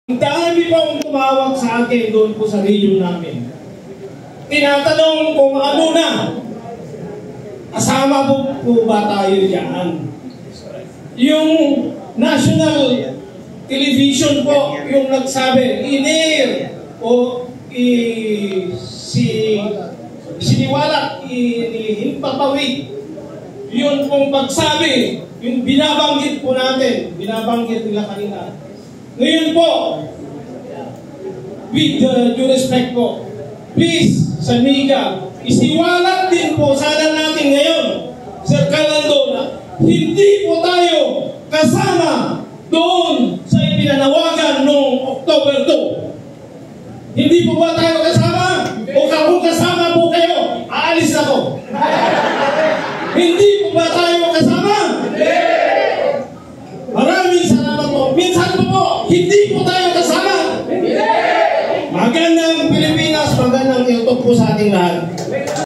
Ang dami pong tumawag sa akin doon po sa region namin. Tinatanong kung ano na. Kasama po ba tayo dyan? Yung national television po, yung nagsabi, in-air o siniwalat, himpapawid. Yun pong pagsabi, yung binabanggit po natin, binabanggit nila kanina. Ngayon po, with due respect po, please, sa media, isiwalat din po sana natin ngayon, Sir Calando, na hindi po tayo kasama doon sa ipinanawagan noong October 2. Hindi po ba tayo kasama? O kung kasama po kayo, aalis ako. Hindi po ba tayo kasama? Hindi! Maraming salamat po. Minsan po, hindi po tayo kasama. Hindi! Magandang Pilipinas, magandang YouTube po sa ating lahat.